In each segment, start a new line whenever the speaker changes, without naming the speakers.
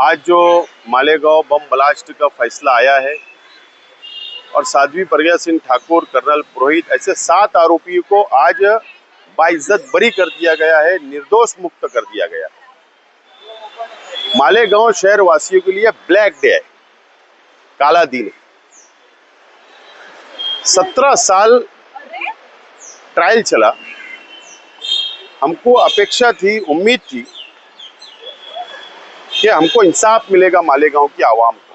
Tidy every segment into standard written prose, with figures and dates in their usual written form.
आज जो Malegaon bomb blast का फैसला आया है और साध्वी प्रज्ञा सिंह ठाकुर, कर्नल पुरोहित, ऐसे 7 आरोपियों को आज बाइज्जत बरी कर दिया गया है, निर्दोष मुक्त कर दिया गया। मालेगांव शहर वासियों के लिए ब्लैक डे है, काला दिन है। 17 साल ट्रायल चला। हमको अपेक्षा थी, उम्मीद थी कि हमको इंसाफ मिलेगा मालेगांव की आवाम को,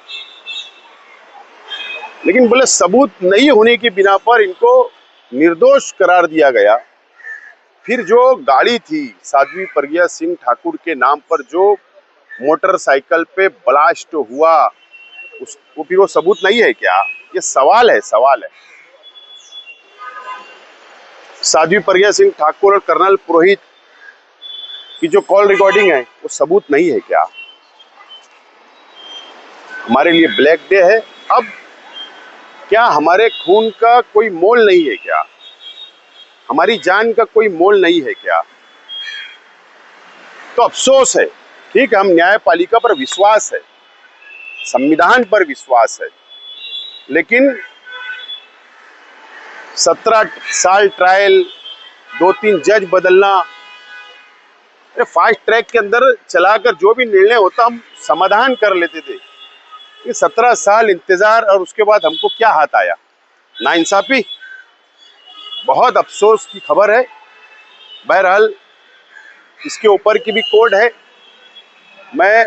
लेकिन बोले सबूत नहीं होने की बिना पर इनको निर्दोष करार दिया गया। फिर जो गाड़ी थी साध्वी प्रज्ञा सिंह ठाकुर के नाम पर जो मोटरसाइकिल पे ब्लास्ट हुआ, उसको फिर वो सबूत नहीं है क्या? ये सवाल है। साध्वी प्रज्ञा सिंह ठाकुर और कर्नल पुरोहित की जो कॉल रिकॉर्डिंग है वो सबूत नहीं है क्या? हमारे लिए ब्लैक डे है। अब क्या हमारे खून का कोई मोल नहीं है क्या? हमारी जान का कोई मोल नहीं है क्या? तो अफसोस है। ठीक है, हम न्यायपालिका पर विश्वास है, संविधान पर विश्वास है, लेकिन 17 साल ट्रायल, 2-3 जज बदलना, फास्ट ट्रैक के अंदर चलाकर जो भी निर्णय होता हम समाधान कर लेते थे। ये 17 साल इंतजार और उसके बाद हमको क्या हाथ आया? नाइंसाफी। बहुत अफसोस की खबर है। बहरहाल इसके ऊपर की भी कोर्ट है। मैं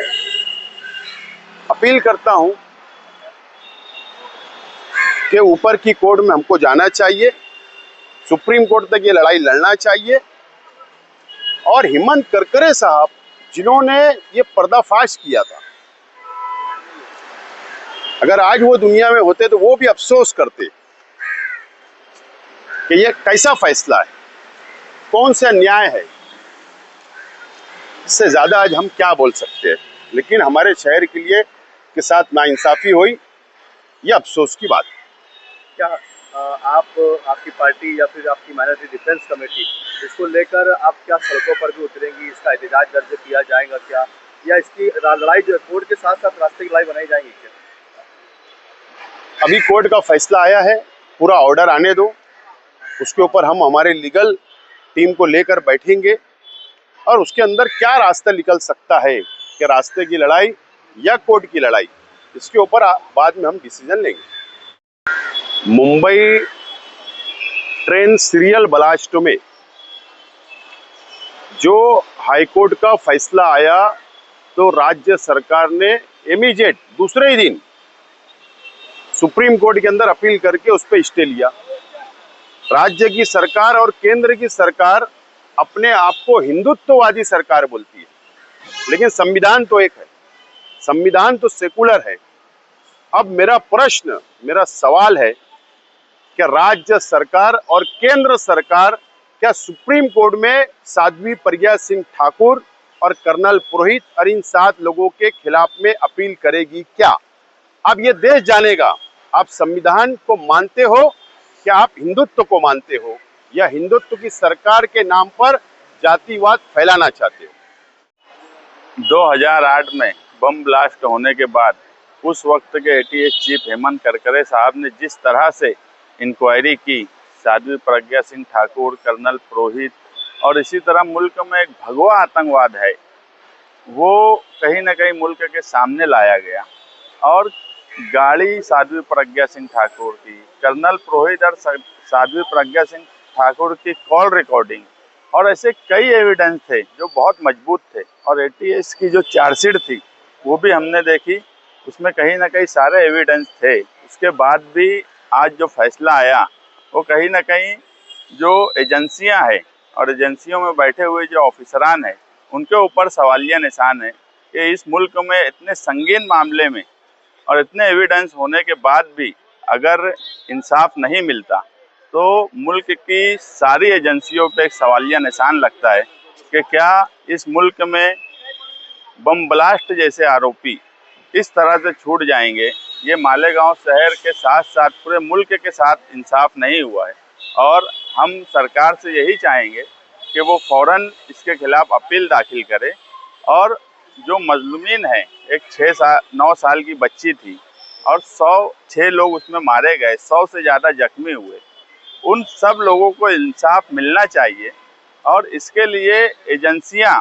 अपील करता हूं कि ऊपर की कोर्ट में हमको जाना चाहिए, सुप्रीम कोर्ट तक ये लड़ाई लड़ना चाहिए। और हेमंत करकरे साहब जिन्होंने ये पर्दाफाश किया था, अगर आज वो दुनिया में होते तो वो भी अफसोस करते कि ये कैसा फैसला है, कौन सा न्याय है। इससे ज्यादा आज हम क्या बोल सकते हैं? लेकिन हमारे शहर के लिए के साथ नाइंसाफी हुई, ये अफसोस की बात है।
क्या आपकी पार्टी या फिर आपकी माइनॉरिटी डिफेंस कमेटी इसको लेकर आप क्या सड़कों पर भी उतरेंगी? इसका एहतजाज दर्ज किया जाएगा क्या, या इसकी लड़ाई जो कोर्ट के साथ साथ रास्ते की लड़ाई बनाई जाएगी क्या?
अभी कोर्ट का फैसला आया है, पूरा ऑर्डर आने दो, उसके ऊपर हम हमारे लीगल टीम को लेकर बैठेंगे और उसके अंदर क्या रास्ता निकल सकता है, कि रास्ते की लड़ाई या कोर्ट की लड़ाई, इसके ऊपर बाद में हम डिसीजन लेंगे। मुंबई ट्रेन सीरियल ब्लास्ट में जो हाईकोर्ट का फैसला आया तो राज्य सरकार ने इमीडिएट दूसरे ही दिन सुप्रीम कोर्ट के अंदर अपील करके उस पर स्टे लिया। राज्य की सरकार और केंद्र की सरकार अपने आप को हिंदुत्ववादी सरकार बोलती है, लेकिन संविधान तो एक है, संविधान तो सेकुलर है। अब मेरा सवाल है कि राज्य सरकार और केंद्र सरकार क्या सुप्रीम कोर्ट में साध्वी प्रज्ञा सिंह ठाकुर और कर्नल पुरोहित और इन 7 लोगों के खिलाफ में अपील करेगी क्या? अब ये देश जानेगा आप संविधान को मानते हो, क्या आप हिंदुत्व को मानते हो, या हिंदुत्व की सरकार के नाम पर जातिवाद फैलाना चाहते हो?
2008 में बम ब्लास्ट होने के बाद उस वक्त के एटीएस चीफ हेमंत करकरे साहब ने जिस तरह से इंक्वायरी की, साध्वी प्रज्ञा सिंह ठाकुर, कर्नल पुरोहित और इसी तरह मुल्क में एक भगवा आतंकवाद है, वो कहीं ना कहीं मुल्क के सामने लाया गया। और गाड़ी साध्वी प्रज्ञा सिंह ठाकुर की, कर्नल पुरोहित और साध्वी प्रज्ञा सिंह ठाकुर की कॉल रिकॉर्डिंग और ऐसे कई एविडेंस थे जो बहुत मजबूत थे। और एटीएस की जो चार्जशीट थी वो भी हमने देखी, उसमें कहीं ना कहीं सारे एविडेंस थे। उसके बाद भी आज जो फैसला आया वो कहीं ना कहीं जो एजेंसियां हैं और एजेंसियों में बैठे हुए जो ऑफिसरान हैं उनके ऊपर सवालिया निशान है कि इस मुल्क में इतने संगीन मामले में और इतने एविडेंस होने के बाद भी अगर इंसाफ नहीं मिलता तो मुल्क की सारी एजेंसियों पे एक सवालिया निशान लगता है कि क्या इस मुल्क में बम ब्लास्ट जैसे आरोपी इस तरह से छूट जाएंगे। ये मालेगांव शहर के साथ साथ पूरे मुल्क के साथ इंसाफ नहीं हुआ है और हम सरकार से यही चाहेंगे कि वो फौरन इसके खिलाफ अपील दाखिल करे और जो मजलूमीन है, एक 9 साल की बच्ची थी और 6 लोग उसमें मारे गए, 100 से ज़्यादा जख्मी हुए। उन सब लोगों को इंसाफ मिलना चाहिए और इसके लिए एजेंसियां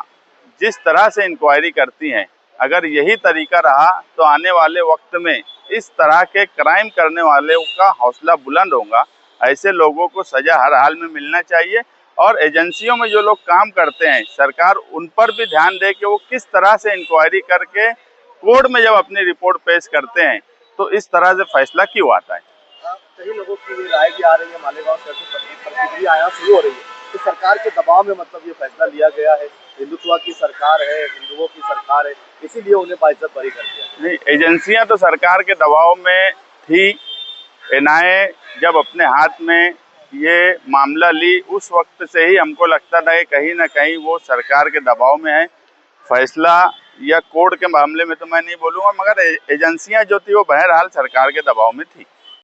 जिस तरह से इंक्वायरी करती हैं, अगर यही तरीका रहा तो आने वाले वक्त में इस तरह के क्राइम करने वालों का हौसला बुलंद होगा। ऐसे लोगों को सजा हर हाल में मिलना चाहिए और एजेंसियों में जो लोग काम करते हैं, सरकार उन पर भी ध्यान दे कि वो किस तरह से इंक्वायरी करके कोर्ट में जब अपनी रिपोर्ट पेश करते हैं तो इस तरह से फैसला क्यों आता है।
कई लोगों की ये राय भी आ रही है, मालेगांव शहर से प्रतिक्रिया आना शुरू हो रही है कि सरकार के दबाव में मतलब ये फैसला लिया गया है, हिंदुत्व की सरकार है, हिंदुओं की सरकार है, इसीलिए उन्हें बाइज्जत बरी कर दिया।
नहीं, एजेंसियां तो सरकार के दबाव में थी। एनआईए जब अपने हाथ में ये मामला ली, उस वक्त से ही हमको लगता था कि कहीं ना कहीं वो सरकार के दबाव में है। फैसला या कोर्ट के मामले में तो मैं नहीं बोलूँगा, मगर एजेंसियां जो थी वो बहरहाल सरकार के दबाव में थी।